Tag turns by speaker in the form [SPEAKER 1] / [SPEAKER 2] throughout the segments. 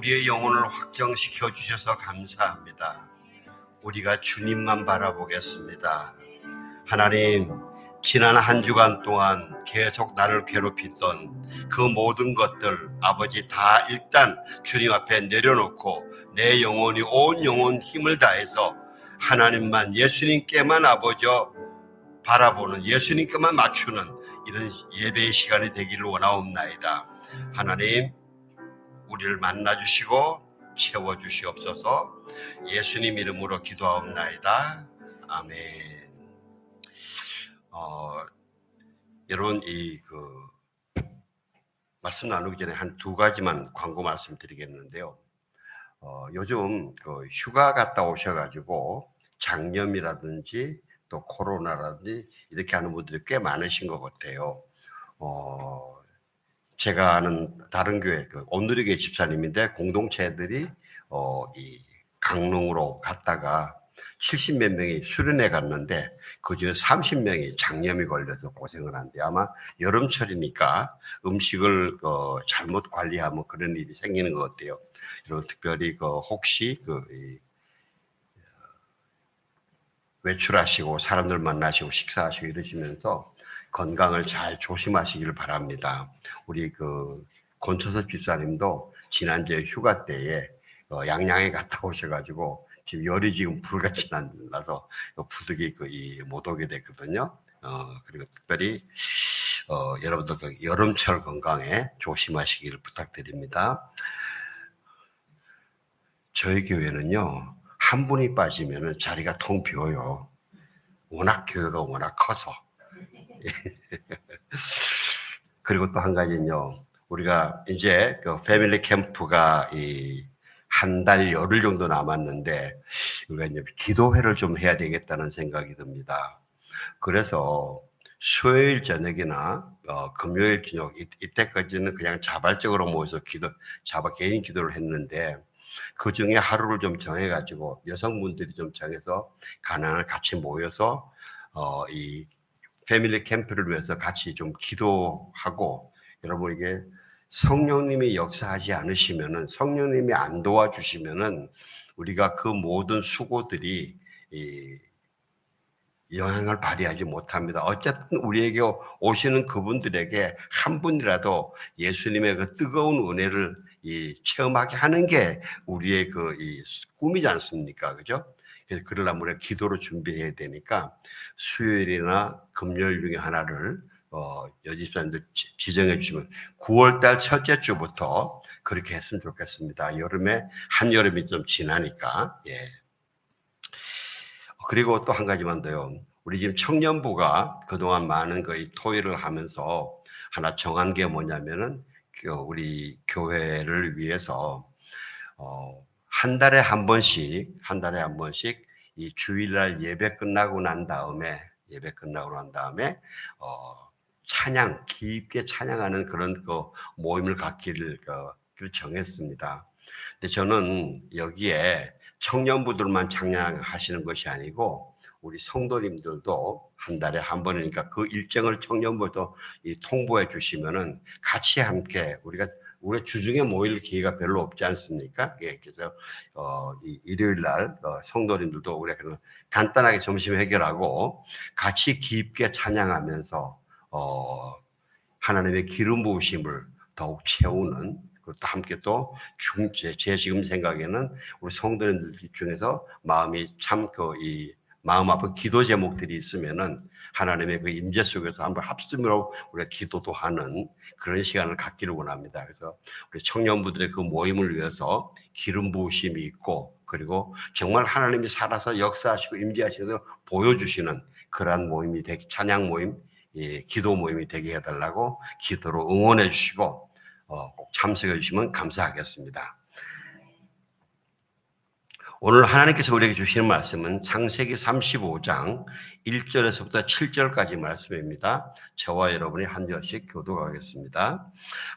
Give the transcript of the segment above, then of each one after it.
[SPEAKER 1] 우리의 영혼을 확정시켜 주셔서 감사합니다. 우리가 주님만 바라보겠습니다. 하나님, 지난 한 주간 동안 계속 나를 괴롭히던 그 모든 것들 아버지 다 일단 주님 앞에 내려놓고 내 영혼이 온 영혼 힘을 다해서 하나님만, 예수님께만 아버지 바라보는, 예수님께만 맞추는 이런 예배의 시간이 되기를 원하옵나이다. 하나님, 우리를 만나주시고 채워주시옵소서. 예수님 이름으로 기도하옵나이다. 아멘. 여러분, 말씀 나누기 전에 한 두 가지만 광고 말씀드리겠는데요. 요즘 휴가 갔다 오셔가지고 장염이라든지 또 코로나라든지 이렇게 하는 분들이 꽤 많으신 것 같아요. 제가 아는 다른 교회, 온누리교회 집사님인데 공동체들이 이 강릉으로 갔다가 70몇 명이 수련회 갔는데 그중에 30명이 장염이 걸려서 고생을 한대요. 아마 여름철이니까 음식을 잘못 관리하면 그런 일이 생기는 것 같아요. 그리고 특별히 혹시 외출하시고 사람들 만나시고 식사하시고 이러시면서 건강을 잘 조심하시기를 바랍니다. 우리 권초석 집사님도 지난주에 휴가 때에 양양에 갔다 오셔가지고 지금 열이 지금 불같이 나서 부득이 못 오게 됐거든요. 그리고 특별히 여러분들 여름철 건강에 조심하시기를 부탁드립니다. 저희 교회는요, 한 분이 빠지면 자리가 텅 비어요. 워낙 교회가 워낙 커서. 그리고 또 한 가지는요, 우리가 이제 패밀리 캠프가 한 달 열흘 정도 남았는데 우리가 이제 기도회를 좀 해야 되겠다는 생각이 듭니다. 그래서 수요일 저녁이나 금요일 저녁 이때까지는 그냥 자발적으로 모여서 개인 기도를 했는데 그 중에 하루를 좀 정해가지고 여성분들이 좀 정해서 가난을 같이 모여서 이 패밀리 캠프를 위해서 같이 좀 기도하고, 여러분 이게 성령님이 역사하지 않으시면은, 성령님이 안 도와주시면은 우리가 그 모든 수고들이 영향을 발휘하지 못합니다. 어쨌든 우리에게 오시는 그분들에게 한 분이라도 예수님의 그 뜨거운 은혜를 체험하게 하는 게 우리의 꿈이지 않습니까? 그죠? 그래서 그러려면 우리가 기도로 준비해야 되니까 수요일이나 금요일 중에 하나를 여집사님들 지정해 주시면 9월달 첫째 주부터 그렇게 했으면 좋겠습니다. 한여름이 좀 지나니까. 예. 그리고 또 한 가지만 더요. 우리 지금 청년부가 그동안 많은 토의를 하면서 하나 정한 게 뭐냐면은 우리 교회를 위해서 한 달에 한 번씩 이 주일날 예배 끝나고 난 다음에 깊게 찬양하는 그런 모임을 갖기를 정했습니다. 근데 저는 여기에 청년부들만 찬양하시는 것이 아니고 우리 성도님들도 한 달에 한 번이니까 그 일정을 청년부도 통보해 주시면은 같이 함께 우리가 주중에 모일 기회가 별로 없지 않습니까? 예, 그래서 일요일 날 성도님들도 우리가 간단하게 점심 해결하고 같이 깊게 찬양하면서 하나님의 기름 부으심을 더욱 채우는, 또 함께 제 지금 생각에는 우리 성도님들 중에서 마음이 참 마음 아픈 기도 제목들이 있으면은 하나님의 임재 속에서 한번 합심으로 우리가 기도도 하는 그런 시간을 갖기를 원합니다. 그래서 우리 청년부들의 그 모임을 위해서 기름 부으심이 있고, 그리고 정말 하나님이 살아서 역사하시고 임재하셔서 보여주시는 그러한 모임이 찬양 모임, 기도 모임이 되게 해달라고 기도로 응원해 주시고 꼭 참석해 주시면 감사하겠습니다. 오늘 하나님께서 우리에게 주시는 말씀은 창세기 35장 1절에서부터 7절까지 말씀입니다. 저와 여러분이 한 절씩 교독하겠습니다.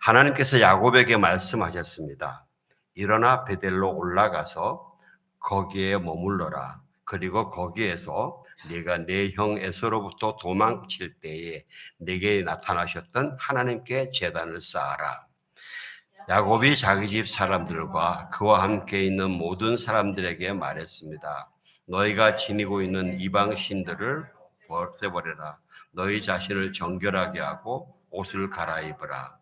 [SPEAKER 1] 하나님께서 야곱에게 말씀하셨습니다. 일어나 베델로 올라가서 거기에 머물러라. 그리고 거기에서 네가 내 형 에서로부터 도망칠 때에 네게 나타나셨던 하나님께 제단을 쌓아라. 야곱이 자기 집 사람들과 그와 함께 있는 모든 사람들에게 말했습니다. 너희가 지니고 있는 이방 신들을 없애버려라. 너희 자신을 정결하게 하고 옷을 갈아입으라.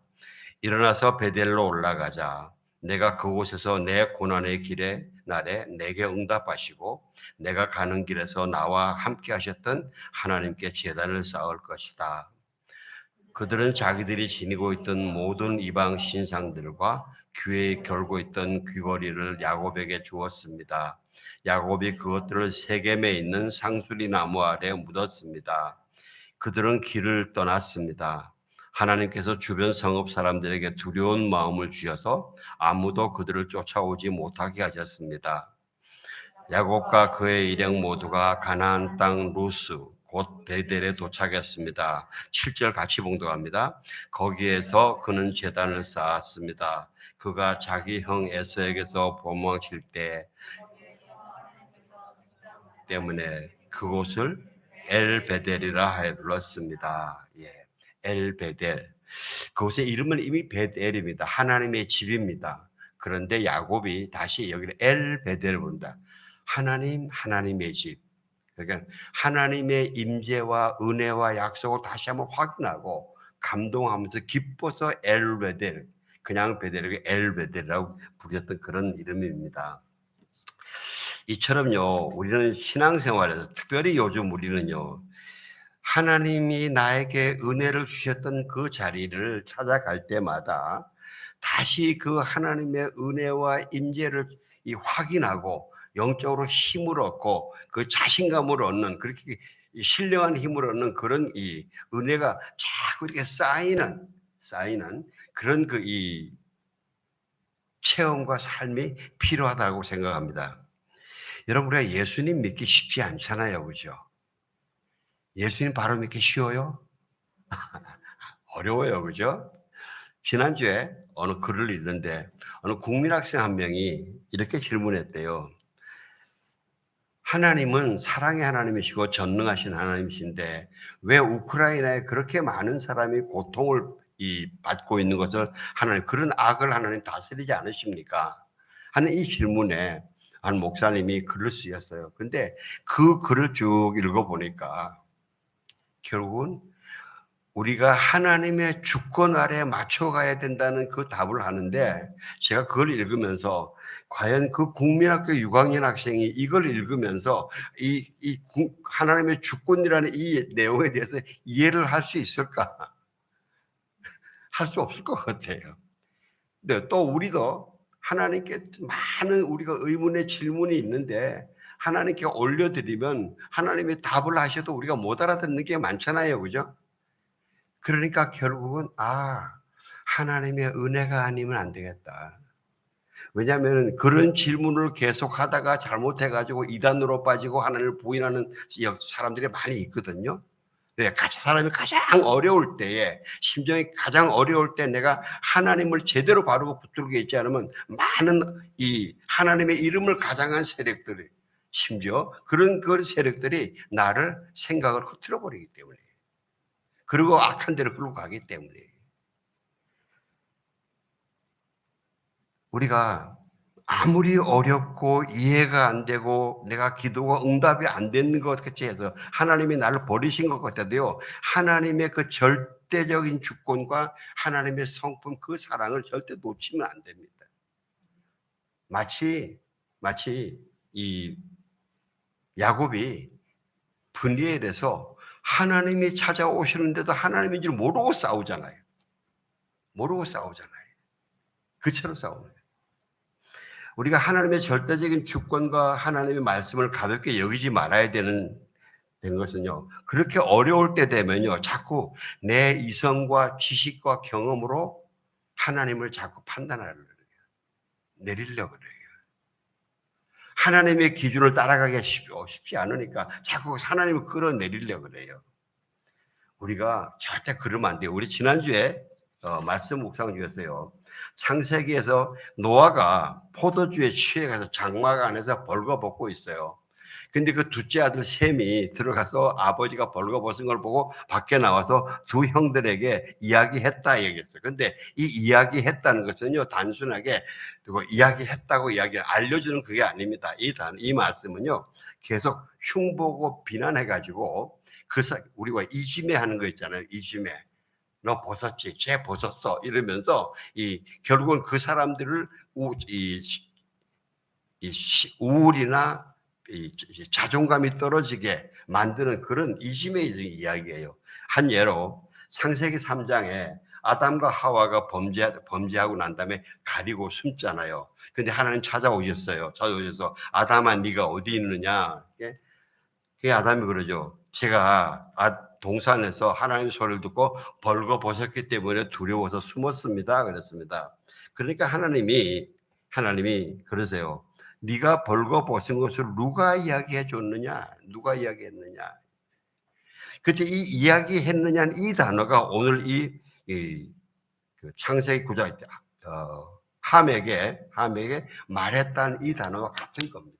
[SPEAKER 1] 일어나서 베델로 올라가자. 내가 그곳에서 내 고난의 길에 날에 내게 응답하시고 내가 가는 길에서 나와 함께 하셨던 하나님께 제단을 쌓을 것이다. 그들은 자기들이 지니고 있던 모든 이방 신상들과 교회에 걸고 있던 귀걸이를 야곱에게 주었습니다. 야곱이 그것들을 세겜에 있는 상수리 나무 아래 묻었습니다. 그들은 길을 떠났습니다. 하나님께서 주변 성읍 사람들에게 두려운 마음을 주셔서 아무도 그들을 쫓아오지 못하게 하셨습니다. 야곱과 그의 일행 모두가 가나안 땅 루스 곧 베델에 도착했습니다. 7절 같이 봉독합니다. 거기에서 그는 제단을 쌓았습니다. 그가 자기 형 에서에게서 도망칠 때 때문에 그곳을 엘베델이라 하여 불렀습니다. 예, 엘베델. 그곳의 이름은 이미 베델입니다. 하나님의 집입니다. 그런데 야곱이 다시 여기를 엘베델 본다. 하나님의 집. 그러니까 하나님의 임재와 은혜와 약속을 다시 한번 확인하고 감동하면서 기뻐서 엘베델, 그냥 베델에게 엘베델이라고 부르셨던 그런 이름입니다. 이처럼요, 우리는 신앙생활에서 특별히 요즘 우리는요, 하나님이 나에게 은혜를 주셨던 그 자리를 찾아갈 때마다 다시 그 하나님의 은혜와 임재를 확인하고 영적으로 힘을 얻고 그 자신감을 얻는, 그렇게 신령한 힘을 얻는 그런 이 은혜가 자꾸 이렇게 쌓이는 그런 그 이 체험과 삶이 필요하다고 생각합니다. 여러분, 우리가 예수님 믿기 쉽지 않잖아요. 그죠? 예수님 바로 믿기 쉬워요? 어려워요. 그죠? 지난주에 어느 글을 읽는데 어느 국민학생 한 명이 이렇게 질문했대요. 하나님은 사랑의 하나님이시고 전능하신 하나님이신데 왜 우크라이나에 그렇게 많은 사람이 고통을 받고 있는 것을 하나님, 그런 악을 하나님 다스리지 않으십니까? 하는 이 질문에 한 목사님이 글을 쓰셨어요. 근데 그 글을 쭉 읽어보니까 결국은 우리가 하나님의 주권 아래 맞춰가야 된다는 그 답을 하는데, 제가 그걸 읽으면서 과연 그 국민학교 6학년 학생이 이걸 읽으면서 하나님의 주권이라는 이 내용에 대해서 이해를 할 수 있을까? 할 수 없을 것 같아요. 근데 또 우리도 하나님께 많은 우리가 의문의 질문이 있는데 하나님께 올려드리면 하나님의 답을 하셔도 우리가 못 알아듣는 게 많잖아요. 그죠? 그러니까 결국은 하나님의 은혜가 아니면 안 되겠다. 왜냐하면 그런 질문을 계속 하다가 잘못해가지고 이단으로 빠지고 하나님을 부인하는 사람들이 많이 있거든요. 사람이 가장 어려울 때에, 심정이 가장 어려울 때 내가 하나님을 제대로 바르고 붙들고 있지 않으면 많은 이 하나님의 이름을 가장한 세력들이, 심지어 그런 세력들이 나를 생각을 흐트러 버리기 때문에, 그리고 악한 데로 끌고 가기 때문에 우리가 아무리 어렵고 이해가 안 되고 내가 기도가 응답이 안 되는 것 같이 해서 하나님이 나를 버리신 것 같아도요, 하나님의 그 절대적인 주권과 하나님의 성품, 그 사랑을 절대 놓치면 안 됩니다. 마치 이 야곱이 브니엘에서 하나님이 찾아오시는데도 하나님인 줄 모르고 싸우잖아요. 그처럼 싸우는 거예요. 우리가 하나님의 절대적인 주권과 하나님의 말씀을 가볍게 여기지 말아야 되는 것은요, 그렇게 어려울 때 되면요, 자꾸 내 이성과 지식과 경험으로 하나님을 자꾸 판단하려고 그래요. 내리려고 그래요. 하나님의 기준을 따라가기 쉽지 않으니까 자꾸 하나님을 끌어내리려고 그래요. 우리가 절대 그러면 안 돼요. 우리 지난주에 말씀 묵상 중이었어요. 창세기에서 노아가 포도주에 취해가서 장막 안에서 벌거벗고 있어요. 근데 그 둘째 아들 셈이 들어가서 아버지가 벌거벗은 걸 보고 밖에 나와서 두 형들에게 이야기했다 얘기했어요. 근데 이 이야기했다는 것은요, 단순하게 그리고 이야기했다고 알려주는 그게 아닙니다. 이 말씀은요, 계속 흉보고 비난해가지고 우리가 이지매 하는 거 있잖아요. 이지매. 너 벗었지, 쟤 벗었어 이러면서 결국은 그 사람들을 우울이나 자존감이 떨어지게 만드는 그런 이심의 이야기예요. 한 예로 창세기 3장에 아담과 하와가 범죄하고 난 다음에 가리고 숨잖아요. 근데 하나님 찾아오셨어요. 찾아오셔서 아담아 네가 어디 있느냐. 그게 아담이 그러죠. 제가 동산에서 하나님 소리를 듣고 벌거벗었기 때문에 두려워서 숨었습니다. 그랬습니다. 그러니까 하나님이 그러세요. 네가 벌거벗은 것을 누가 이야기해 줬느냐? 누가 이야기했느냐? 그때 이 이야기했느냐는 이 단어가 오늘 그 창세기 9장 함에게 말했다는 이 단어와 같은 겁니다.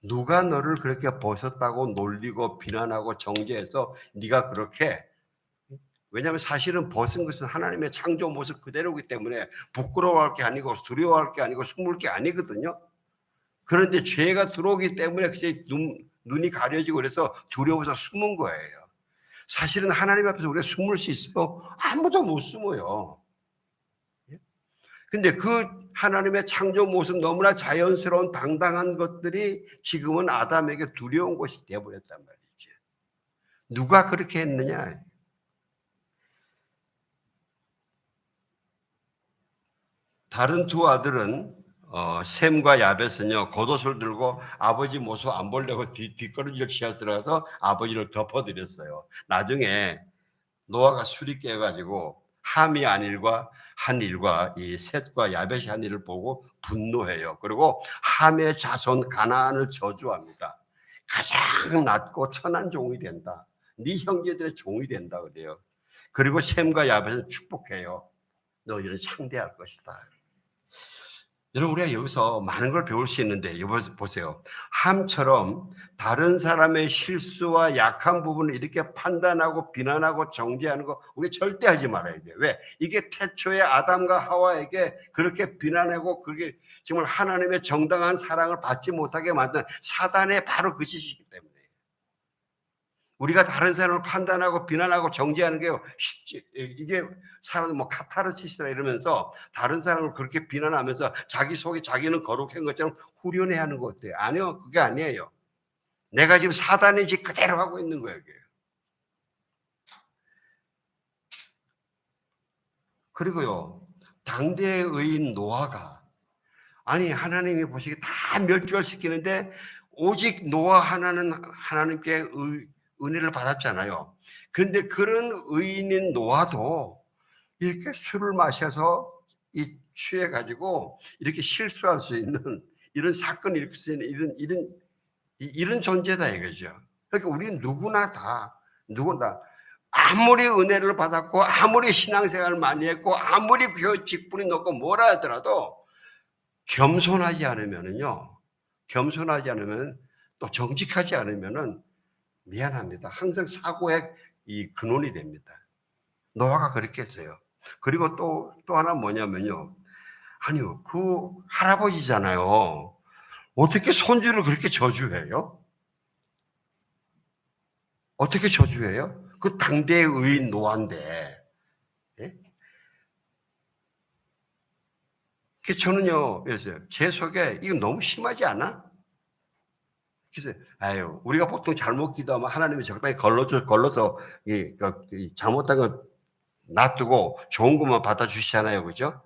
[SPEAKER 1] 누가 너를 그렇게 벗었다고 놀리고 비난하고 정죄해서 네가 그렇게, 왜냐하면 사실은 벗은 것은 하나님의 창조 모습 그대로이기 때문에 부끄러워할 게 아니고 두려워할 게 아니고 숨을 게 아니거든요. 그런데 죄가 들어오기 때문에 눈이 가려지고 그래서 두려워서 숨은 거예요. 사실은 하나님 앞에서 우리가 숨을 수 있어요? 아무도 못 숨어요. 근데 그 하나님의 창조 모습 너무나 자연스러운 당당한 것들이 지금은 아담에게 두려운 것이 되어버렸단 말이죠. 누가 그렇게 했느냐? 다른 두 아들은 셈과 야벳은요, 겉옷을 들고 아버지 모습 안 보려고 뒷걸음질 치어 들어가서 아버지를 덮어드렸어요. 나중에 노아가 술이 깨가지고 함이 한 일과 이 셋과 야벳이 한 일을 보고 분노해요. 그리고 함의 자손 가나안을 저주합니다. 가장 낮고 천한 종이 된다. 네 형제들의 종이 된다 그래요. 그리고 셈과 야벳을 축복해요. 너희는 창대할 것이다. 여러분, 우리가 여기서 많은 걸 배울 수 있는데, 보세요. 함처럼 다른 사람의 실수와 약한 부분을 이렇게 판단하고 비난하고 정죄하는 거 우리 절대 하지 말아야 돼요. 왜? 이게 태초에 아담과 하와에게 그렇게 비난하고 그게 정말 하나님의 정당한 사랑을 받지 못하게 만든 사단의 바로 그 짓이기 때문에. 우리가 다른 사람을 판단하고 비난하고 정죄하는 게요, 이게 사람들 카타르시스라 이러면서 다른 사람을 그렇게 비난하면서 자기 속에 자기는 거룩한 것처럼 후련해 하는 것 같아요. 아니요, 그게 아니에요. 내가 지금 사단의 짓 그대로 하고 있는 거예요. 이게. 그리고요, 당대의 의인 노아가, 아니 하나님이 보시기에 다 멸절시키는데 오직 노아 하나는 하나님께 은혜를 받았잖아요. 근데 그런 의인인 노아도 이렇게 술을 마셔서 취해가지고 이렇게 실수할 수 있는 이런 사건을 일으킬 수 있는 이런 존재다 이거죠. 그러니까 우리는 누구나 아무리 은혜를 받았고 아무리 신앙생활을 많이 했고 아무리 교회 직분이 높고 뭐라 하더라도 겸손하지 않으면 또 정직하지 않으면은 미안합니다. 항상 사고의 근원이 됩니다. 노아가 그렇게 했어요. 그리고 또 하나 뭐냐면요. 아니요, 그 할아버지잖아요. 어떻게 손주를 그렇게 저주해요? 어떻게 저주해요? 그 당대의 의인 노아인데. 예? 그래서 저는요, 제 속에 이거 너무 심하지 않아? 그래서 우리가 보통 잘못 기도하면 하나님이 적당히 걸러서 잘못한 거 놔두고 좋은 것만 받아주시잖아요. 그죠?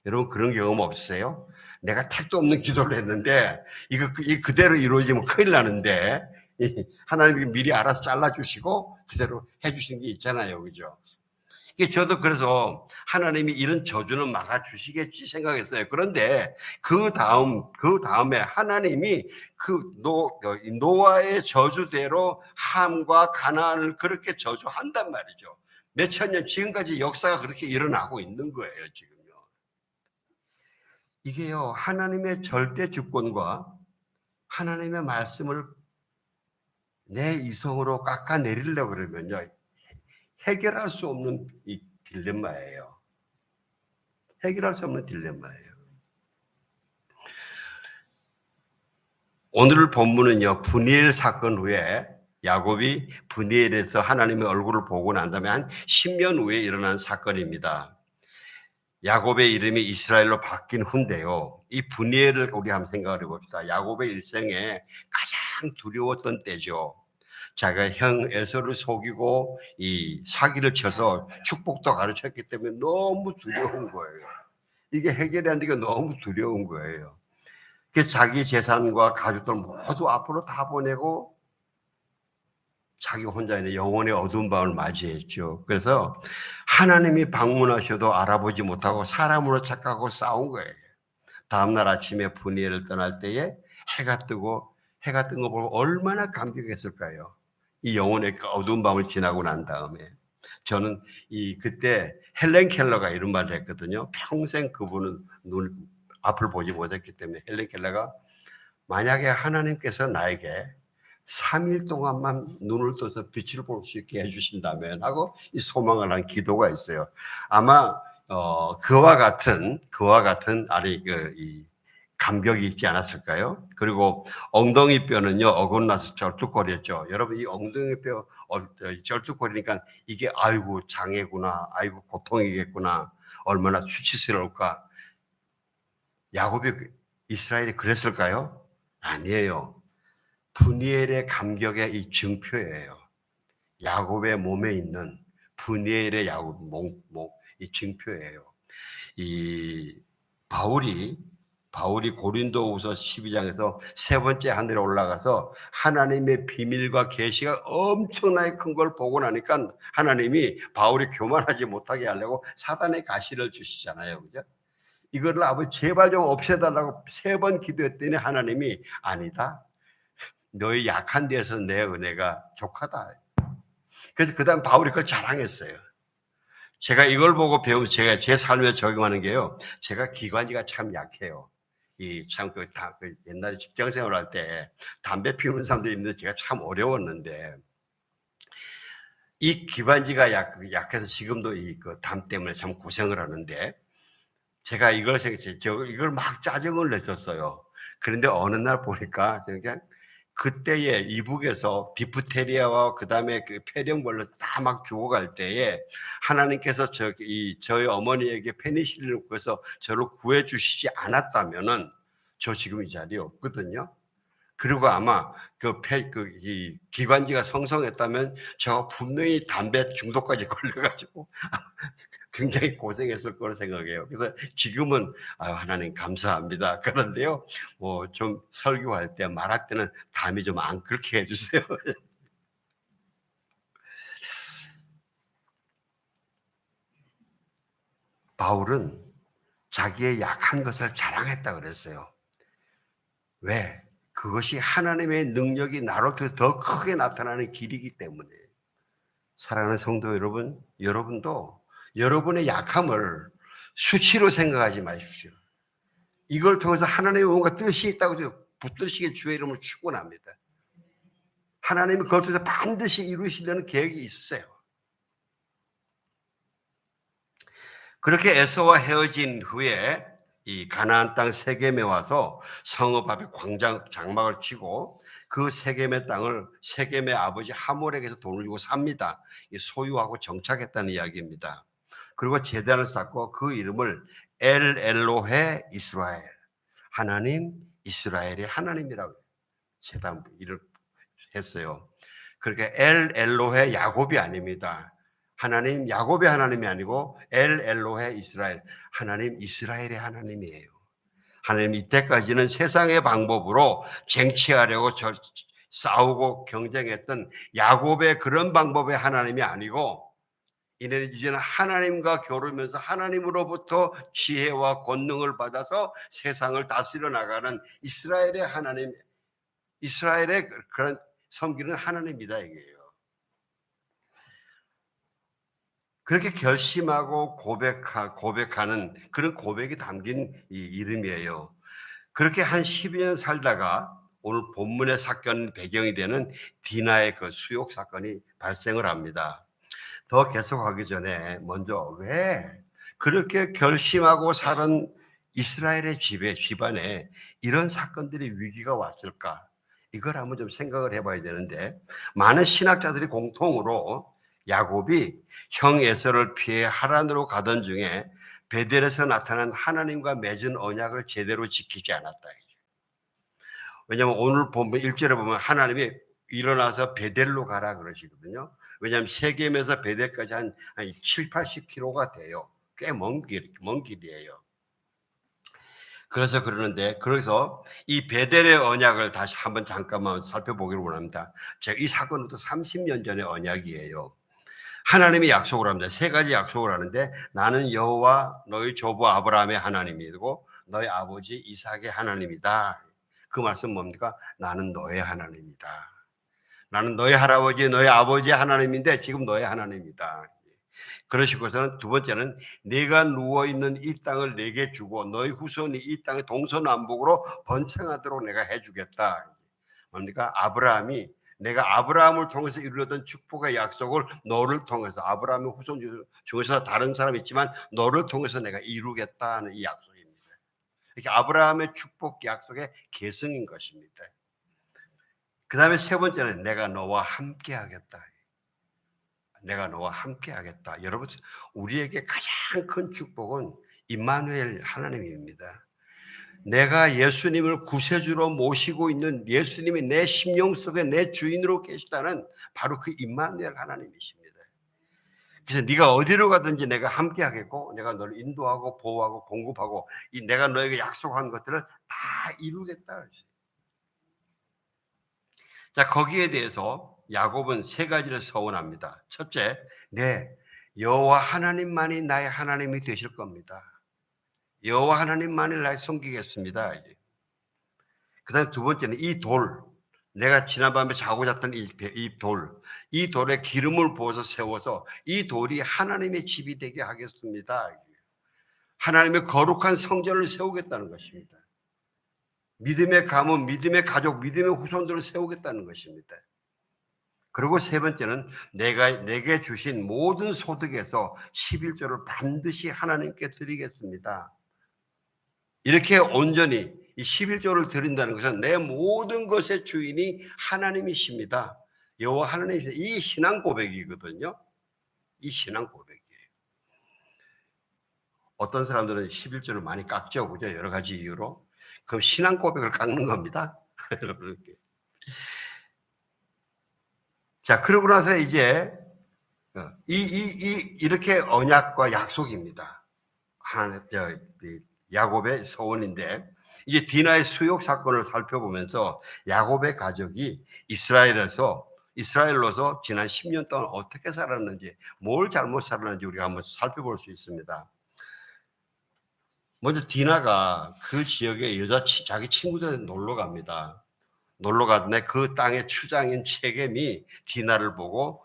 [SPEAKER 1] 여러분 그런 경험 없으세요? 내가 택도 없는 기도를 했는데 이거 그대로 이루어지면 큰일 나는데 하나님이 미리 알아서 잘라주시고 그대로 해주신 게 있잖아요. 그죠? 저도 그래서 하나님이 이런 저주는 막아주시겠지 생각했어요. 그런데 그 다음에 하나님이 노아의 저주대로 함과 가나안을 그렇게 저주한단 말이죠. 몇천 년 지금까지 역사가 그렇게 일어나고 있는 거예요, 지금요. 이게요, 하나님의 절대 주권과 하나님의 말씀을 내 이성으로 깎아내리려고 그러면요, 해결할 수 없는 이 딜레마예요. 해결할 수 없는 딜레마예요. 오늘 본문은요, 분이엘 사건 후에 야곱이 분이엘에서 하나님의 얼굴을 보고 난 다음에 한 10년 후에 일어난 사건입니다. 야곱의 이름이 이스라엘로 바뀐 후인데요. 이 분이엘을 우리 한번 생각을 해봅시다. 야곱의 일생에 가장 두려웠던 때죠. 자기가 형 에서를 속이고 이 사기를 쳐서 축복도 가르쳤기 때문에 너무 두려운 거예요. 이게 해결이 안 되니까 너무 두려운 거예요. 그래서 자기 재산과 가족들 모두 앞으로 다 보내고 자기 혼자 있는 영혼의 어두운 밤을 맞이했죠. 그래서 하나님이 방문하셔도 알아보지 못하고 사람으로 착각하고 싸운 거예요. 다음날 아침에 분이엘을 떠날 때에 해가 뜨고 해가 뜬 거 보고 얼마나 감격했을까요? 이 영혼의 어두운 밤을 지나고 난 다음에 저는 그때 헬렌 켈러가 이런 말을 했거든요. 평생 그분은 앞을 보지 못했기 때문에 헬렌 켈러가 만약에 하나님께서 나에게 3일 동안만 눈을 떠서 빛을 볼 수 있게 해주신다면 하고 이 소망을 한 기도가 있어요. 아마 그와 같은 이 감격이 있지 않았을까요? 그리고 엉덩이 뼈는요 어긋나서 절뚝거렸죠. 여러분 이 엉덩이 뼈 절뚝거리니까 이게 아이고 장애구나, 아이고 고통이겠구나, 얼마나 수치스러울까. 야곱이 이스라엘이 그랬을까요? 아니에요. 분이엘의 감격의 이 증표예요. 야곱의 몸에 있는 분이엘의 이 증표예요. 이 바울이 고린도후서 12장에서 세 번째 하늘에 올라가서 하나님의 비밀과 계시가 엄청나게 큰 걸 보고 나니까 하나님이 바울이 교만하지 못하게 하려고 사단의 가시를 주시잖아요. 그죠? 이거를 아버지 제발 좀 없애달라고 3번 기도했더니 하나님이 아니다. 너희 약한 데서 내 은혜가 족하다. 그래서 그 다음 바울이 그걸 자랑했어요. 제가 이걸 보고 제가 제 삶에 적용하는 게요. 제가 기관지가 참 약해요. 옛날에 직장 생활할 때 담배 피우는 사람들이 있는데 제가 참 어려웠는데 이 기관지가 약해서 지금도 담 때문에 참 고생을 하는데 제가 이걸 막 짜증을 냈었어요. 그런데 어느 날 보니까 그냥 그때에 이북에서 디프테리아와 그 다음에 그 폐렴벌레 다 막 죽어갈 때에 하나님께서 저희 어머니에게 페니실린을 구해서 저를 구해주시지 않았다면은 저 지금 이 자리에 없거든요. 그리고 아마 이 기관지가 성성했다면 저 분명히 담배 중독까지 걸려가지고 굉장히 고생했을 거로 생각해요. 그래서 지금은 하나님 감사합니다. 그런데요, 좀 설교할 때 말할 때는 담이 좀 안 그렇게 해주세요. 바울은 자기의 약한 것을 자랑했다 그랬어요. 왜? 그것이 하나님의 능력이 나로 더 크게 나타나는 길이기 때문에. 사랑하는 성도 여러분, 여러분도 여러분의 약함을 수치로 생각하지 마십시오. 이걸 통해서 하나님의 뭔가 뜻이 있다고 붙드시게 주의 이름을 축원합니다. 하나님이 그걸 통해서 반드시 이루시려는 계획이 있어요. 그렇게 에서와 헤어진 후에 이 가나안 땅 세겜에 와서 성읍 앞에 장막을 치고 그 세겜의 땅을 세겜의 아버지 하몰에게서 돈을 주고 삽니다. 소유하고 정착했다는 이야기입니다. 그리고 제단을 쌓고 그 이름을 엘 엘로헤 이스라엘, 하나님 이스라엘의 하나님이라고 제단 이름을 했어요. 그러니까 엘 엘로헤 야곱이 아닙니다. 하나님 야곱의 하나님이 아니고 엘 엘로헤 이스라엘, 하나님 이스라엘의 하나님이에요. 하나님 이때까지는 세상의 방법으로 쟁취하려고 싸우고 경쟁했던 야곱의 그런 방법의 하나님이 아니고 이제는 하나님과 겨루면서 하나님으로부터 지혜와 권능을 받아서 세상을 다스려 나가는 이스라엘의 하나님, 이스라엘의 그런 섬기는 하나님이다 이게요. 그렇게 결심하고 고백하는 그런 고백이 담긴 이 이름이에요. 그렇게 한 12년 살다가 오늘 본문의 사건 배경이 되는 디나의 그 수욕 사건이 발생을 합니다. 더 계속하기 전에 먼저 왜 그렇게 결심하고 살은 이스라엘의 집안에 이런 사건들이 위기가 왔을까? 이걸 한번 좀 생각을 해봐야 되는데, 많은 신학자들이 공통으로 야곱이 형 에서를 피해 하란으로 가던 중에 베델에서 나타난 하나님과 맺은 언약을 제대로 지키지 않았다. 왜냐하면 오늘 보면 1절에 보면 하나님이 일어나서 베델로 가라 그러시거든요. 왜냐하면 세겜에서 베델까지 한 7, 80km가 돼요. 꽤 먼 길이에요. 그래서 그러는데, 그래서 이 베델의 언약을 다시 한번 잠깐만 살펴보기를 원합니다. 제가 이 사건부터 30년 전의 언약이에요. 하나님이 약속을 합니다. 세 가지 약속을 하는데, 나는 여호와 너희 조부 아브라함의 하나님이고 너희 아버지 이삭의 하나님이다. 그 말씀 뭡니까? 나는 너의 하나님이다. 나는 너희 할아버지, 너희 아버지의 하나님인데 지금 너의 하나님이다. 그러시고서는 두 번째는 네가 누워있는 이 땅을 내게 주고 너희 후손이 이 땅에 동서남북으로 번창하도록 내가 해주겠다. 뭡니까? 아브라함이 내가 아브라함을 통해서 이루었던 축복의 약속을 너를 통해서, 아브라함의 후손 중에서 다른 사람이 있지만 너를 통해서 내가 이루겠다는 이 약속입니다. 이렇게 아브라함의 축복 약속의 계승인 것입니다. 그 다음에 세 번째는 내가 너와 함께 하겠다. 내가 너와 함께 하겠다. 여러분, 우리에게 가장 큰 축복은 임마누엘 하나님입니다. 내가 예수님을 구세주로 모시고 있는, 예수님이 내 심령 속에 내 주인으로 계시다는 바로 그 임마누엘 하나님이십니다. 그래서 네가 어디로 가든지 내가 함께 하겠고 내가 너를 인도하고 보호하고 공급하고 이 내가 너에게 약속한 것들을 다 이루겠다. 자, 거기에 대해서 야곱은 세 가지를 서원합니다. 첫째, 네, 여호와 하나님만이 나의 하나님이 되실 겁니다. 여호와 하나님만이 나를 섬기겠습니다. 그다음 두 번째는 이 돌, 내가 지난밤에 자고 잤던 이 돌에 기름을 부어서 세워서 이 돌이 하나님의 집이 되게 하겠습니다. 하나님의 거룩한 성전을 세우겠다는 것입니다. 믿음의 가문, 믿음의 가족, 믿음의 후손들을 세우겠다는 것입니다. 그리고 세 번째는 내게 주신 모든 소득에서 11조를 반드시 하나님께 드리겠습니다. 이렇게 온전히 이 11조를 드린다는 것은 내 모든 것의 주인이 하나님이십니다. 여호와 하나님이십니다. 이 신앙 고백이거든요. 이 신앙 고백이에요. 어떤 사람들은 11조를 많이 깎죠. 그죠? 여러 가지 이유로. 그 신앙 고백을 깎는 겁니다. 여러분. 자, 그러고 나서 이제 이렇게 언약과 약속입니다. 야곱의 서원인데, 이제 디나의 수욕 사건을 살펴보면서 야곱의 가족이 이스라엘로서 지난 10년 동안 어떻게 살았는지, 뭘 잘못 살았는지 우리가 한번 살펴볼 수 있습니다. 먼저 디나가 그 지역에 자기 친구들한테 놀러 갑니다. 놀러 갔는데 그 땅의 추장인 세겜이 디나를 보고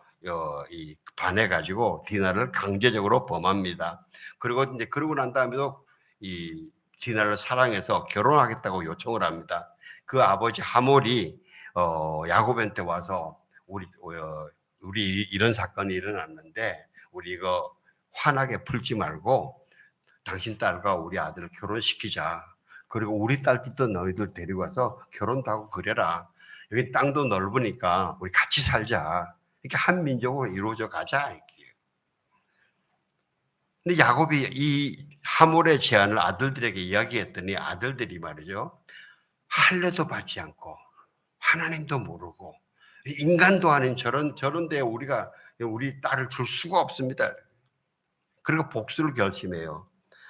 [SPEAKER 1] 반해가지고 디나를 강제적으로 범합니다. 그리고 이제 그러고 난 다음에도 이 디나를 사랑해서 결혼하겠다고 요청을 합니다. 그 아버지 하몰이 야곱한테 와서 우리 이런 사건이 일어났는데 우리 이거 화나게 풀지 말고 당신 딸과 우리 아들을 결혼시키자. 그리고 우리 딸들도 너희들 데리고 와서 결혼도 하고 그래라. 여기 땅도 넓으니까 우리 같이 살자. 이렇게 한 민족으로 이루어져 가자. 이렇게. 근데 야곱이 이 하몰의 제안을 아들들에게 이야기했더니 아들들이 말이죠. 할례도 받지 않고 하나님도 모르고 인간도 아닌 저런 데 우리가 우리 딸을 줄 수가 없습니다. 그리고 복수를 결심해요.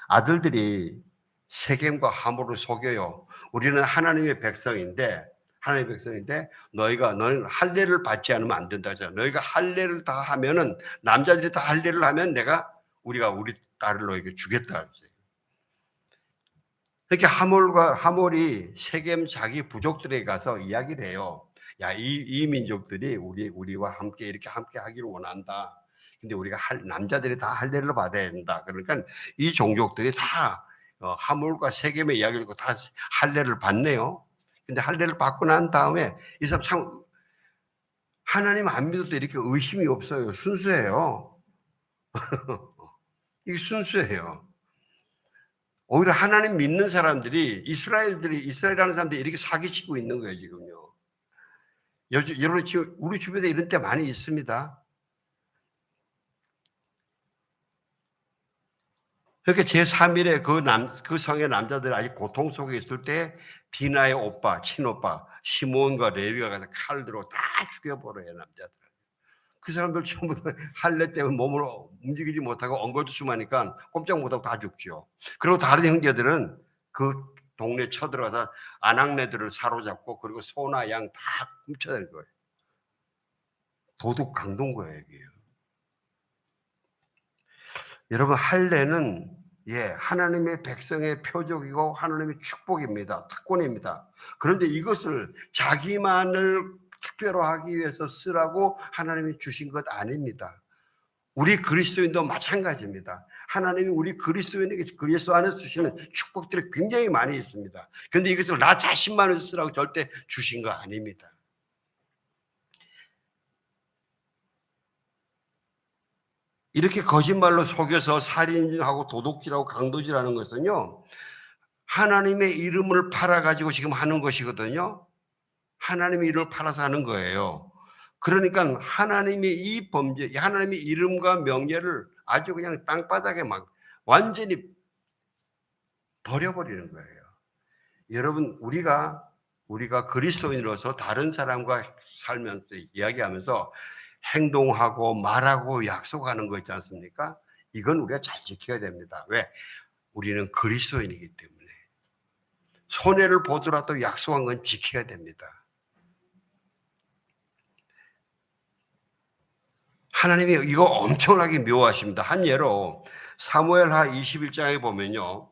[SPEAKER 1] 아들들이 세겜과 하몰을 속여요. 우리는 하나님의 백성인데 너희는 할례를 받지 않으면 안 된다 하잖아. 너희가 할례를 다 하면은 남자들이 다 할례를 하면 우리가 우리 딸을 너에게 주겠다. 이렇게 하몰이 세겜 자기 부족들에게 가서 이야기를 해요. 야, 이 민족들이 우리와 함께 이렇게 함께 하기를 원한다. 근데 우리가 남자들이 다 할례를 받아야 된다. 그러니까 이 종족들이 다 하몰과 세겜의 이야기를 듣고 다 할례를 받네요. 근데 할례를 받고 난 다음에 이 사람 참 하나님 안 믿어도 이렇게 의심이 없어요. 순수해요. 이게 순수해요. 오히려 하나님 믿는 사람들이 이스라엘이라는 사람들이 이렇게 사기치고 있는 거예요, 지금요. 여러분 지금 우리 주변에 이런 때 많이 있습니다. 그러니까 제3일에 그 성의 남자들이 아직 고통 속에 있을 때 디나의 오빠, 친오빠, 시몬과 레위가 가서 칼 들고 다 죽여버려요, 남자들. 그 사람들 전부 다 할례 때문에 몸을 움직이지 못하고 엉거주춤하니까 꼼짝 못하고 다 죽죠. 그리고 다른 형제들은 그 동네 쳐들어가서 아낙네들을 사로잡고 그리고 소나 양 다 훔쳐낸 거예요. 도둑 강도인 거예요, 이게. 여러분 할례는 하나님의 백성의 표적이고 하나님의 축복입니다. 특권입니다. 그런데 이것을 자기만을 특별히 하기 위해서 쓰라고 하나님이 주신 것 아닙니다. 우리 그리스도인도 마찬가지입니다. 하나님이 우리 그리스도인에게 그리스도 안에서 주시는 축복들이 굉장히 많이 있습니다. 그런데 이것을 나 자신만을 쓰라고 절대 주신 거 아닙니다. 이렇게 거짓말로 속여서 살인하고 도둑질하고 강도질하는 것은요, 하나님의 이름을 팔아가지고 지금 하는 것이거든요. 하나님의 이름을 팔아서 하는 거예요. 그러니까 하나님의 이 범죄, 하나님의 이름과 명예를 아주 그냥 땅바닥에 막 완전히 버려버리는 거예요. 여러분, 우리가 그리스도인으로서 다른 사람과 살면서 이야기하면서 행동하고 말하고 약속하는 거 있지 않습니까? 이건 우리가 잘 지켜야 됩니다. 왜? 우리는 그리스도인이기 때문에. 손해를 보더라도 약속한 건 지켜야 됩니다. 하나님이 이거 엄청나게 묘하십니다. 한 예로 사무엘하 21장에 보면요.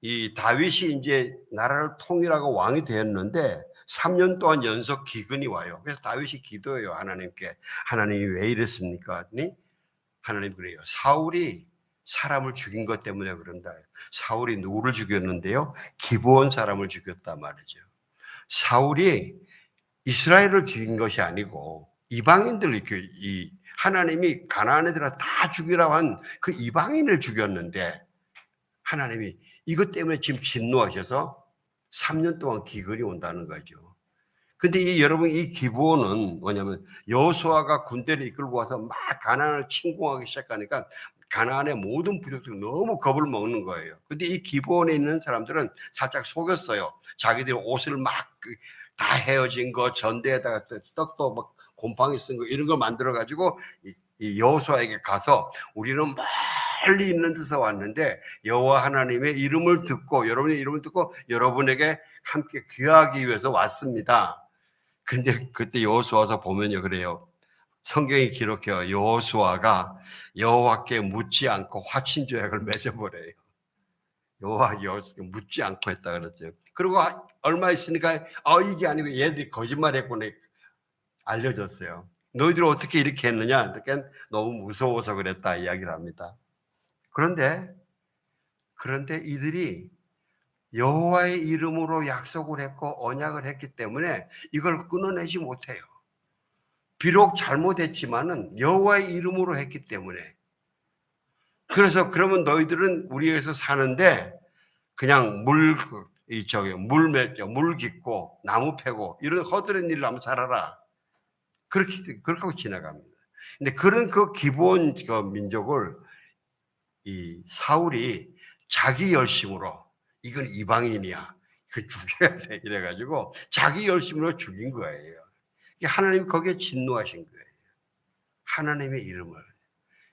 [SPEAKER 1] 이 다윗이 이제 나라를 통일하고 왕이 되었는데 3년 동안 연속 기근이 와요. 그래서 다윗이 기도해요. 하나님께. 하나님이 왜 이랬습니까? 하나님 그래요. 사울이 사람을 죽인 것 때문에 그런다. 사울이 누구를 죽였는데요? 기브온 사람을 죽였단 말이죠. 사울이 이스라엘을 죽인 것이 아니고 이방인들, 하나님이 가나안 애들을 다 죽이라고 한 그 이방인을 죽였는데 하나님이 이것 때문에 지금 진노하셔서 3년 동안 기근이 온다는 거죠. 근데 여러분 이 기브온은 뭐냐면 여호수아가 군대를 이끌고 와서 막 가나안을 침공하기 시작하니까 가나안의 모든 부족들이 너무 겁을 먹는 거예요. 근데 이 기브온에 있는 사람들은 살짝 속였어요. 자기들 옷을 막 다 헤어진 거 전대에다가 떡도 막 곰팡이 쓴 거 이런 거 만들어 가지고 이 여호수아에게 가서 우리는 멀리 있는 데서 왔는데 여호와 하나님의 이름을 듣고 여러분의 이름을 듣고 여러분에게 함께 귀하기 위해서 왔습니다. 근데 그때 여호수아서 보면요 그래요. 성경이 기록해요. 여호수아가 여호와께 묻지 않고 화친 조약을 맺어버려요. 여호와께 묻지 않고 했다 그랬죠. 그리고 얼마 있으니까 이게 아니고 얘들이 거짓말했구나 알려졌어요. 너희들 어떻게 이렇게 했느냐? 그러니까 너무 무서워서 그랬다 이야기를 합니다. 그런데 이들이 여호와의 이름으로 약속을 했고 언약을 했기 때문에 이걸 끊어내지 못해요. 비록 잘못했지만은 여호와의 이름으로 했기 때문에. 그래서 그러면 너희들은 우리에서 사는데 그냥 물 깃고 나무 패고 이런 허드렛 일을 하면 살아라. 그렇게 하고 지나갑니다. 근데 그런 그 기본 민족을 이 사울이 자기 열심으로 이건 이방인이야. 그 죽여야 돼. 이래가지고 자기 열심으로 죽인 거예요. 하나님이 거기에 진노하신 거예요. 하나님의 이름을.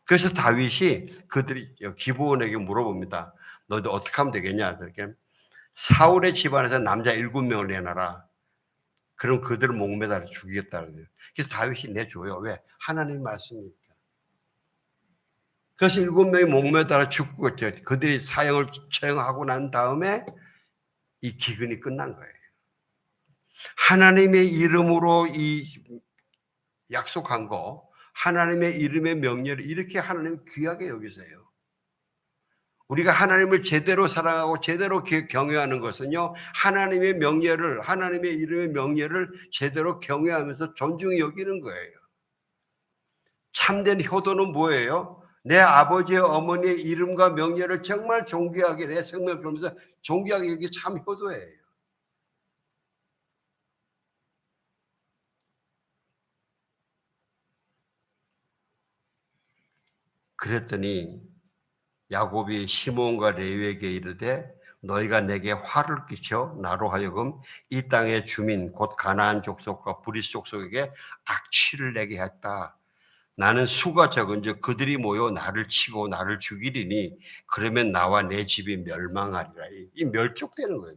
[SPEAKER 1] 그래서 다윗이 그들이 기브온에게 물어봅니다. 너희들 어떻게 하면 되겠냐? 그렇게 사울의 집안에서 남자 7명을 내놔라. 그럼 그들을 목매달아 죽이겠다. 그래서 다윗이 내줘요. 왜? 하나님 말씀이니까. 그래서 7명이 목매달아 죽고 그들이 사형을 처형하고 난 다음에 이 기근이 끝난 거예요. 하나님의 이름으로 이 약속한 거, 하나님의 이름의 명예를 이렇게 하나님 귀하게 여기세요. 우리가 하나님을 제대로 사랑하고 제대로 경외하는 것은요, 하나님의 명예를, 하나님의 이름의 명예를 제대로 경외하면서 존중히 여기는 거예요. 참된 효도는 뭐예요? 내 아버지의 어머니의 이름과 명예를 정말 존귀하게 내 생명을 그러면서 존귀하게 여기 참 효도예요. 그랬더니 야곱이 시몬과 레위에게 이르되 너희가 내게 화를 끼쳐 나로 하여금 이 땅의 주민 곧 가나안 족속과 브리스 족속에게 악취를 내게 했다. 나는 수가 적은즉 그들이 모여 나를 치고 나를 죽이리니 그러면 나와 내 집이 멸망하리라. 이 멸족되는 거예요.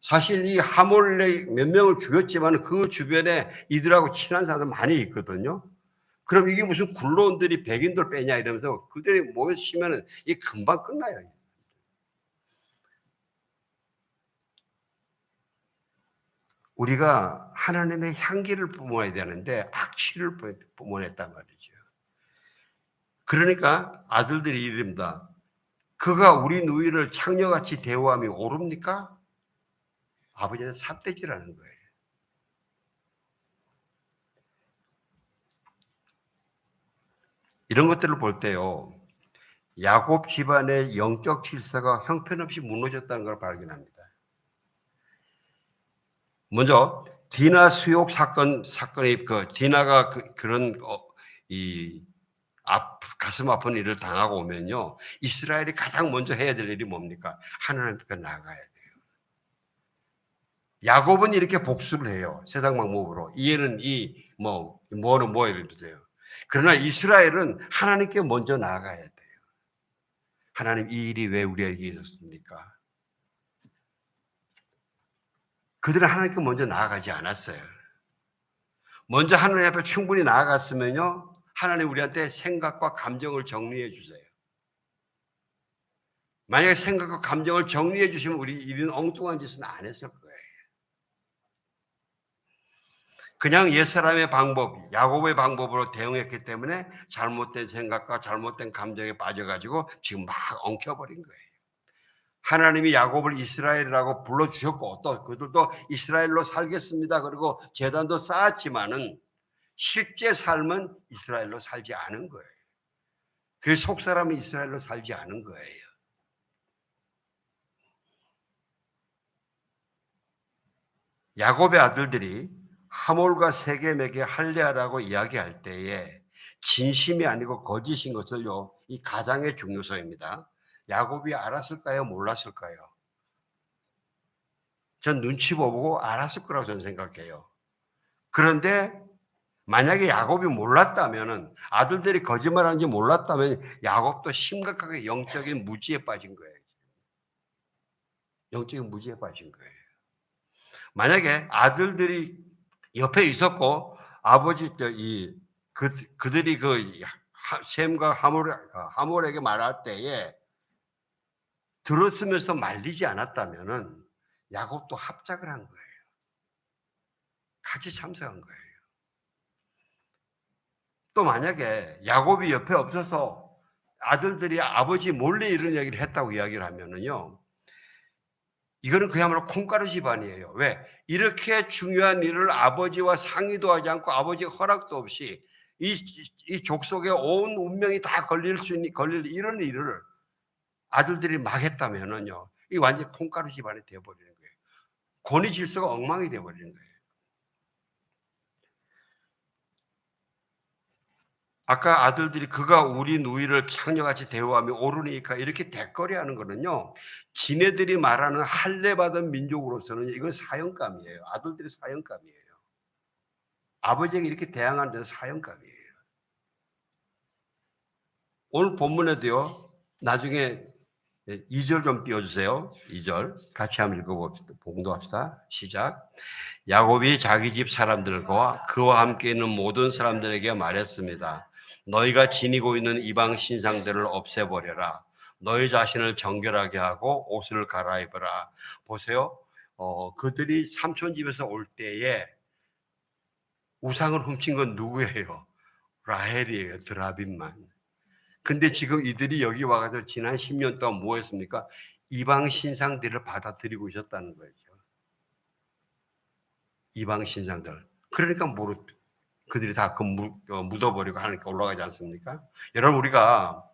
[SPEAKER 1] 사실 이 하몰레 몇 명을 죽였지만 그 주변에 이들하고 친한 사람들 많이 있거든요. 그럼 이게 무슨 굴로온들이 백인들 빼냐 이러면서 그들이 모여치면은 이게 금방 끝나요. 우리가 하나님의 향기를 뿜어야 되는데 악취를 뿜어냈단 말이죠. 그러니까 아들들이 이릅니다. 그가 우리 누이를 창녀같이 대우함이 옳습니까? 아버지는 삿대질하는 거예요. 이런 것들을 볼 때요, 야곱 집안의 영적 질서가 형편없이 무너졌다는 걸 발견합니다. 먼저 디나 수욕 사건이 디나가 그런 이 가슴 아픈 일을 당하고 오면요, 이스라엘이 가장 먼저 해야 될 일이 뭡니까? 하나님 앞에 나가야 돼요. 야곱은 이렇게 복수를 해요. 세상 방법으로. 이해는 뭐는 뭐 이러면서요. 그러나 이스라엘은 하나님께 먼저 나아가야 돼요. 하나님, 이 일이 왜 우리에게 있었습니까? 그들은 하나님께 먼저 나아가지 않았어요. 먼저 하나님 앞에 충분히 나아갔으면요, 하나님 우리한테 생각과 감정을 정리해 주세요. 만약에 생각과 감정을 정리해 주시면 우리 이런 엉뚱한 짓은 안 했을 거예요. 그냥 옛사람의 방법, 야곱의 방법으로 대응했기 때문에 잘못된 생각과 잘못된 감정에 빠져가지고 지금 막 엉켜버린 거예요. 하나님이 야곱을 이스라엘이라고 불러주셨고 또 그들도 이스라엘로 살겠습니다. 그리고 제단도 쌓았지만은 실제 삶은 이스라엘로 살지 않은 거예요. 그 속사람은 이스라엘로 살지 않은 거예요. 야곱의 아들들이 하몰과 세겜에게 할례하라고 이야기할 때에 진심이 아니고 거짓인 것을요, 이 가장의 중요성입니다. 야곱이 알았을까요? 몰랐을까요? 전 눈치 보고 알았을 거라고 저는 생각해요. 그런데 만약에 야곱이 몰랐다면은, 아들들이 거짓말하는지 몰랐다면 야곱도 심각하게 영적인 무지에 빠진 거예요. 영적인 무지에 빠진 거예요. 만약에 아들들이 옆에 있었고 아버지 그들이 셈과 하몰에게 말할 때에 들었으면서 말리지 않았다면은 야곱도 합작을 한 거예요. 같이 참석한 거예요. 또 만약에 야곱이 옆에 없어서 아들들이 아버지 몰래 이런 얘기를 했다고 이야기를 하면은요, 이거는 그야말로 콩가루 집안이에요. 왜? 이렇게 중요한 일을 아버지와 상의도 하지 않고 아버지 허락도 없이 이 족속의 온 운명이 다 걸릴 이런 일을 아들들이 막 했다면은요, 이 완전 콩가루 집안이 되어버리는 거예요. 권위 질서가 엉망이 되어버리는 거예요. 아까 아들들이 그가 우리 누이를 창녀같이 대우하며 옳으니까 이렇게 대거리하는 거는요, 지네들이 말하는 할례받은 민족으로서는 이건 사형감이에요. 아들들이 사형감이에요. 아버지에게 이렇게 대항하는 데는 사형감이에요. 오늘 본문에도요, 나중에 2절 좀 띄워주세요. 2절 같이 한번 읽어봅시다. 봉독합시다. 시작. 야곱이 자기 집 사람들과 그와 함께 있는 모든 사람들에게 말했습니다. 너희가 지니고 있는 이방 신상들을 없애버려라. 너희 자신을 정결하게 하고 옷을 갈아입어라. 보세요. 그들이 삼촌 집에서 올 때에 우상을 훔친 건 누구예요? 라헬이에요. 드라빔만. 근데 지금 이들이 여기 와가지고 지난 10년 동안 뭐 했습니까? 이방 신상들을 받아들이고 있었다는 거죠. 이방 신상들. 그러니까 그들이 다 묻어버리고 하니까 올라가지 않습니까? 여러분, 우리가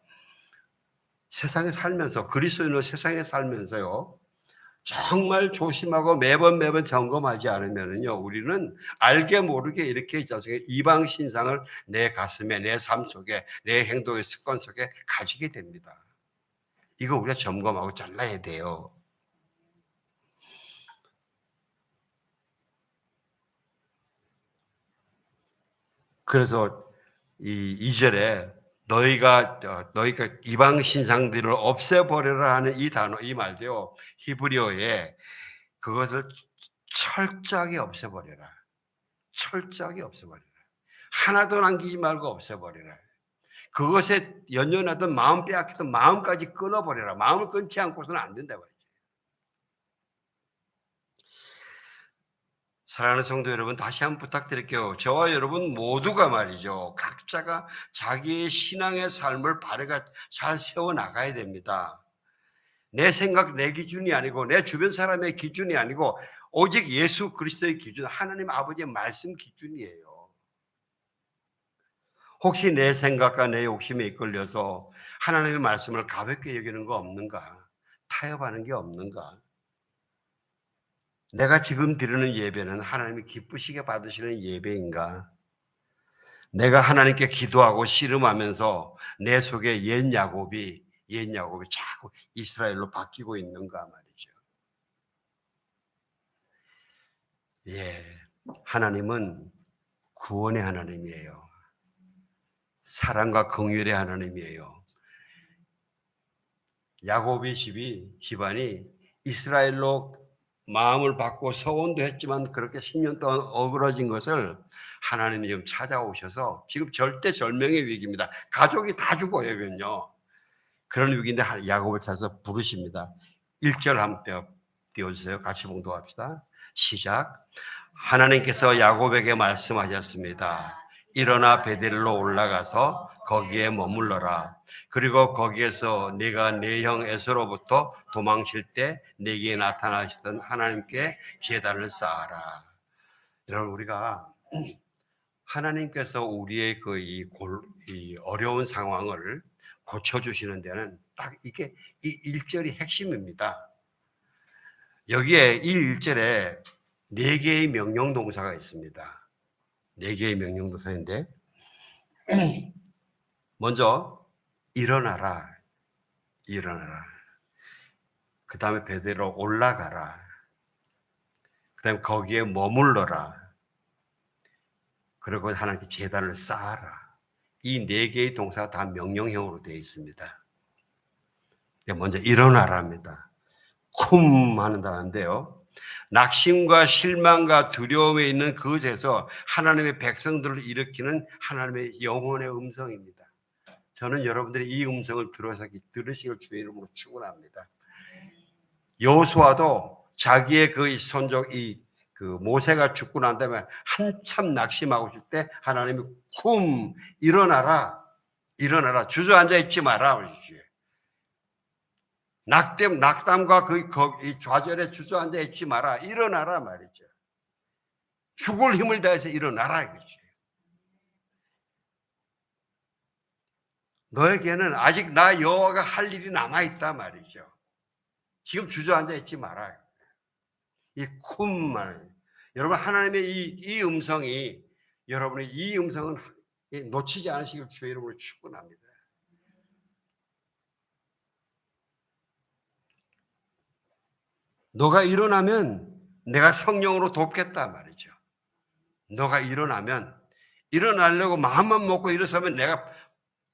[SPEAKER 1] 세상에 살면서, 그리스도인으로 세상에 살면서요, 정말 조심하고 매번 점검하지 않으면요, 우리는 알게 모르게 이렇게 이방 신상을 내 가슴에, 내 삶 속에, 내 행동의 습관 속에 가지게 됩니다. 이거 우리가 점검하고 잘라야 돼요. 그래서 이 2절에 너희가 이방 신상들을 없애버려라 하는 이 단어, 이 말도요, 히브리어에 그것을 철저하게 없애버려라. 철저하게 없애버려라. 하나도 남기지 말고 없애버려라. 그것에 연연하던 마음 빼앗기던 마음까지 끊어버려라. 마음을 끊지 않고서는 안 된다고 했죠. 사랑하는 성도 여러분, 다시 한번 부탁드릴게요. 저와 여러분 모두가 말이죠, 각자가 자기의 신앙의 삶을 바르게 잘 세워나가야 됩니다. 내 생각, 내 기준이 아니고 내 주변 사람의 기준이 아니고 오직 예수 그리스도의 기준, 하나님 아버지의 말씀 기준이에요. 혹시 내 생각과 내 욕심에 이끌려서 하나님의 말씀을 가볍게 여기는 거 없는가? 타협하는 게 없는가? 내가 지금 드리는 예배는 하나님이 기쁘시게 받으시는 예배인가? 내가 하나님께 기도하고 씨름하면서 내 속에 옛 야곱이 자꾸 이스라엘로 바뀌고 있는가 말이죠. 예, 하나님은 구원의 하나님이에요. 사랑과 긍휼의 하나님이에요. 야곱의 집안이 이스라엘로 마음을 받고 서원도 했지만 그렇게 10년 동안 어그러진 것을 하나님이 지금 찾아오셔서 지금 절대절명의 위기입니다. 가족이 다 죽어요, 이건요. 그런 위기인데 야곱을 찾아서 부르십니다. 1절 한번 띄워주세요. 같이 봉독합시다. 시작. 하나님께서 야곱에게 말씀하셨습니다. 일어나 베델로 올라가서 거기에 머물러라. 그리고 거기에서 네가 내 형 에서로부터 도망칠 때 네게 나타나시던 하나님께 제단을 쌓아라. 여러분, 우리가 하나님께서 우리의 이 어려운 상황을 고쳐주시는 데는 딱 이게 이 1절이 핵심입니다. 여기에 이 1절에 4개의 명령 동사가 있습니다. 4개의 명령 동사인데 먼저 일어나라. 그 다음에 베드로 올라가라. 그 다음에 거기에 머물러라. 그리고 하나님께 제단을 쌓아라. 이 4개의 동사가 다 명령형으로 되어 있습니다. 먼저 일어나랍니다. 쿰 하는다는데요. 낙심과 실망과 두려움에 있는 그곳에서 하나님의 백성들을 일으키는 하나님의 영혼의 음성입니다. 저는 여러분들이 이 음성을 들으시길 주의 이름으로 축원합니다. 여호수아도 자기의 그 손족 모세가 죽고 난 다음에 한참 낙심하고 있을 때 하나님이 쿰 일어나라 주저앉아 있지 마라. 낙담과 이 좌절에 주저앉아 있지 마라. 일어나라 말이죠. 죽을 힘을 다해서 일어나라 이거지. 너에게는 아직 나 여호와가 할 일이 남아있다 말이죠. 지금 주저앉아 있지 마라. 이 쿰 말. 여러분, 하나님의 이 음성이, 여러분의 이 음성은 놓치지 않으시길 주의 이름으로 축원합니다. 너가 일어나면 내가 성령으로 돕겠다 말이죠. 너가 일어나려고 마음만 먹고 일어서면 내가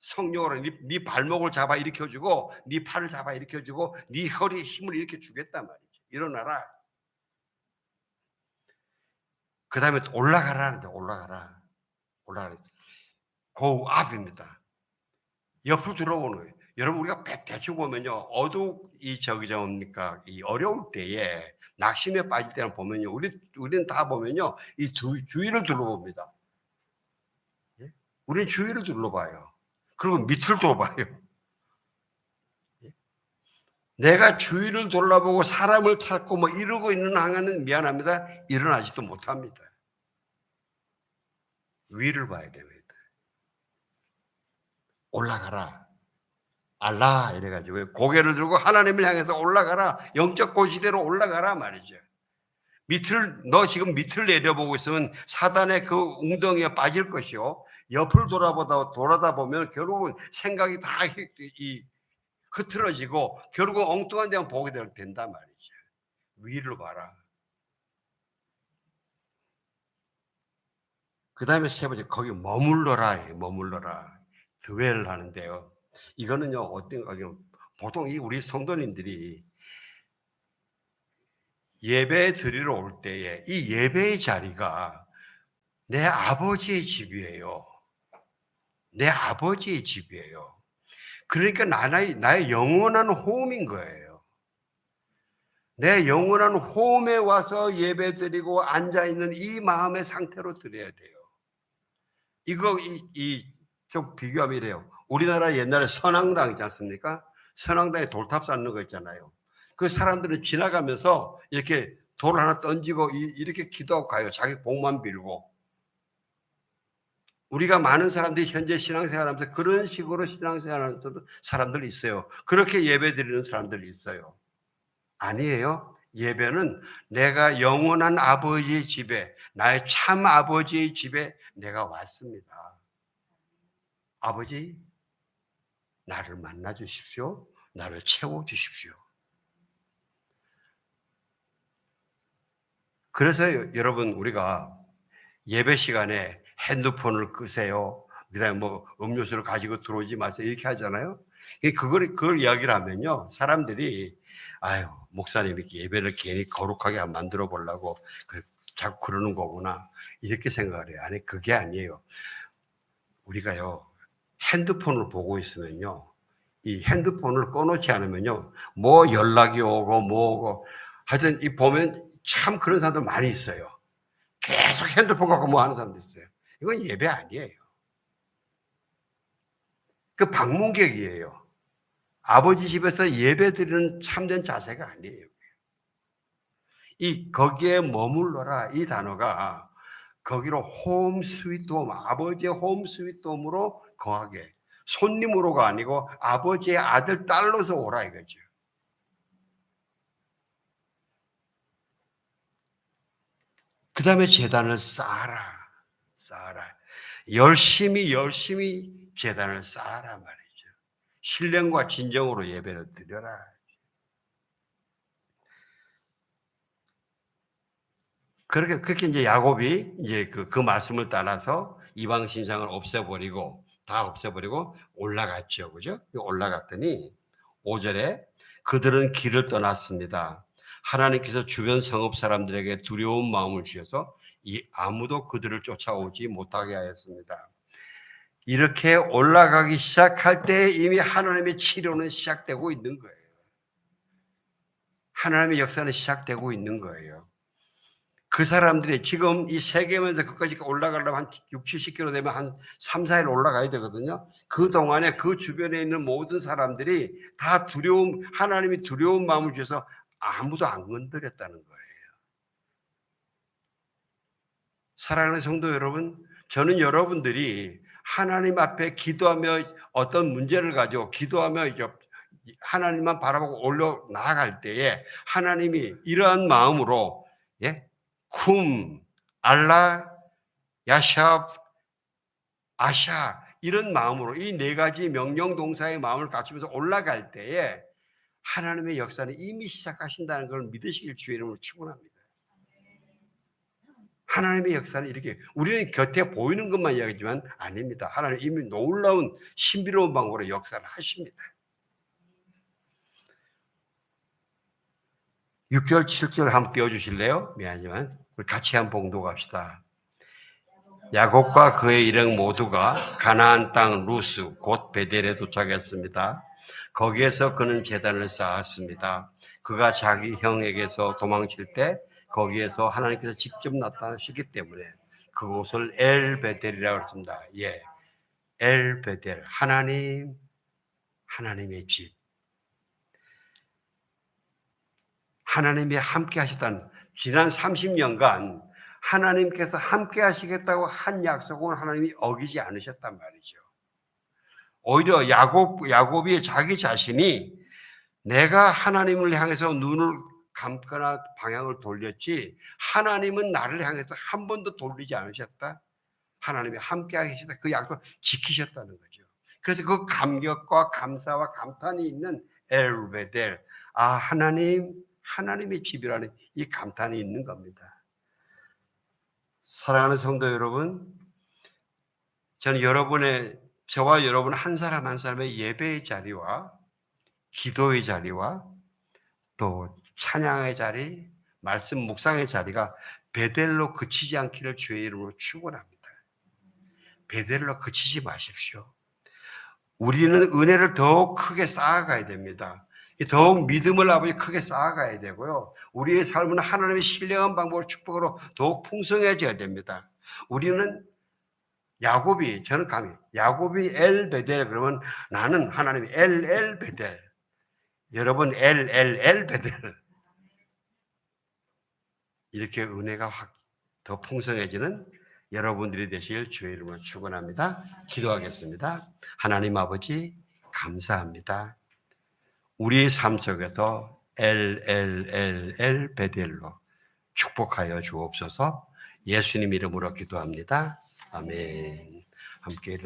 [SPEAKER 1] 성령으로 네 발목을 잡아 일으켜주고 네 팔을 잡아 일으켜주고 네 허리에 힘을 일으켜주겠다 말이죠. 일어나라. 그 다음에 올라가라는데 올라가라. 그 앞입니다. 옆으로 들어오는 거예요. 여러분, 우리가 대충 보면요, 이 어려울 때에 낙심에 빠질 때는 보면요, 우리는 다 보면요, 이 주위를 둘러봅니다. 우리는 주위를 둘러봐요. 그리고 밑을 돌아봐요. 내가 주위를 돌아보고 사람을 찾고 뭐 이러고 있는 한은 미안합니다. 일어나지도 못합니다. 위를 봐야 됩니다. 올라가라. 알라 이래가지고 고개를 들고 하나님을 향해서 올라가라. 영적 고지대로 올라가라 말이죠. 너 지금 밑을 내려보고 있으면 사단의 그 웅덩이에 빠질 것이요. 옆을 돌아다 보면 결국은 생각이 다 흐트러지고 결국 엉뚱한 데만 보게 된단 말이죠. 위를 봐라. 그 다음에 세 번째, 거기 머물러라. 드웰 하는데요. 이거는요, 보통 우리 성도님들이 예배 드리러 올 때에 이 예배의 자리가 내 아버지의 집이에요. 내 아버지의 집이에요. 그러니까 나의 영원한 홈인 거예요. 내 영원한 홈에 와서 예배 드리고 앉아있는 이 마음의 상태로 드려야 돼요. 이거, 좀 비교하면 이래요. 우리나라 옛날에 선앙당 있지 않습니까? 선앙당에 돌탑 쌓는 거 있잖아요. 그 사람들은 지나가면서 이렇게 돌 하나 던지고 이렇게 기도하고 가요. 자기 복만 빌고. 우리가 많은 사람들이 현재 신앙생활하면서 그런 식으로 신앙생활하는 사람들이 있어요. 그렇게 예배 드리는 사람들이 있어요. 아니에요. 예배는 내가 영원한 아버지의 집에, 나의 참 아버지의 집에 내가 왔습니다. 아버지, 나를 만나 주십시오. 나를 채워 주십시오. 그래서 여러분, 우리가 예배 시간에 핸드폰을 끄세요. 그다음에 뭐 음료수를 가지고 들어오지 마세요. 이렇게 하잖아요. 그걸 이야기를 하면요. 사람들이 아유, 목사님이 예배를 괜히 거룩하게 만들어 보려고 자꾸 그러는 거구나. 이렇게 생각을 해요. 아니, 그게 아니에요. 우리가요. 핸드폰을 보고 있으면요. 이 핸드폰을 꺼놓지 않으면요. 뭐 연락이 오고 하여튼 보면 참 그런 사람들 많이 있어요. 계속 핸드폰 갖고 뭐 하는 사람도 있어요. 이건 예배 아니에요. 그 방문객이에요. 아버지 집에서 예배 드리는 참된 자세가 아니에요. 거기에 머물러라 이 단어가 거기로 홈 스위트 홈, 아버지의 홈 스위트 홈으로 거하게, 손님으로가 아니고 아버지의 아들 딸로서 오라 이거죠. 그 다음에 재단을 쌓아라. 열심히 재단을 쌓아라 말이죠. 신령과 진정으로 예배를 드려라. 그렇게 이제 야곱이 이제 그 말씀을 따라서 이방 신상을 다 없애버리고 올라갔죠. 그죠? 올라갔더니 5절에 그들은 길을 떠났습니다. 하나님께서 주변 성읍 사람들에게 두려운 마음을 주셔서 아무도 그들을 쫓아오지 못하게 하였습니다. 이렇게 올라가기 시작할 때 이미 하나님의 치료는 시작되고 있는 거예요. 하나님의 역사는 시작되고 있는 거예요. 그 사람들이 지금 이 세계면서 그까지 올라가려면 한 6, 70km 되면 한 3, 4일 올라가야 되거든요. 그 동안에 그 주변에 있는 모든 사람들이 다 하나님이 두려운 마음을 주셔서 아무도 안 건드렸다는 거예요. 사랑하는 성도 여러분, 저는 여러분들이 하나님 앞에 기도하며 어떤 문제를 가지고 기도하며 하나님만 바라보고 올려 나아갈 때에 하나님이 이러한 마음으로 쿰, 알라, 야샵, 아샤 이런 마음으로 이 네 가지 명령 동사의 마음을 갖추면서 올라갈 때에 하나님의 역사는 이미 시작하신다는 걸 믿으시길 주의 이름으로 축원합니다. 하나님의 역사는 이렇게 우리는 곁에 보이는 것만 이야기하지만 아닙니다. 하나님 이미 놀라운 신비로운 방법으로 역사를 하십니다. 6절, 7절 한번 띄워주실래요? 미안하지만 우리 같이 한번 봉독합시다. 야곱과 그의 일행 모두가 가나안 땅 루스 곧 베델에 도착했습니다. 거기에서 그는 제단을 쌓았습니다. 그가 자기 형에게서 도망칠 때 거기에서 하나님께서 직접 나타나시기 때문에 그곳을 엘 베델이라고 했습니다. 엘베델, 하나님, 하나님의 집. 하나님이 함께 하셨다는, 지난 30년간 하나님께서 함께 하시겠다고 한 약속은 하나님이 어기지 않으셨단 말이죠. 오히려 야곱이 자기 자신이 내가 하나님을 향해서 눈을 감거나 방향을 돌렸지 하나님은 나를 향해서 한 번도 돌리지 않으셨다. 하나님이 함께 하시다. 그 약속을 지키셨다는 거죠. 그래서 그 감격과 감사와 감탄이 있는 엘베델. 아, 하나님의 집이라는 이 감탄이 있는 겁니다. 사랑하는 성도 여러분, 저는 저와 여러분 한 사람 한 사람의 예배의 자리와 기도의 자리와 또 찬양의 자리, 말씀 묵상의 자리가 베델로 그치지 않기를 주의 이름으로 축원합니다. 베델로 그치지 마십시오. 우리는 은혜를 더욱 크게 쌓아가야 됩니다. 더욱 믿음을 아버지 크게 쌓아가야 되고요. 우리의 삶은 하나님의 신령한 방법을 축복으로 더욱 풍성해져야 됩니다. 우리는 저는 감히 야곱이 엘베델 그러면 나는 하나님이 엘베델, 여러분 엘베델, 이렇게 은혜가 확 더 풍성해지는 여러분들이 되실 주의 이름으로 축원합니다. 기도하겠습니다. 하나님 아버지 감사합니다. 우리의 삶 속에서 베델로 축복하여 주옵소서. 예수님 이름으로 기도합니다. 아멘. 함께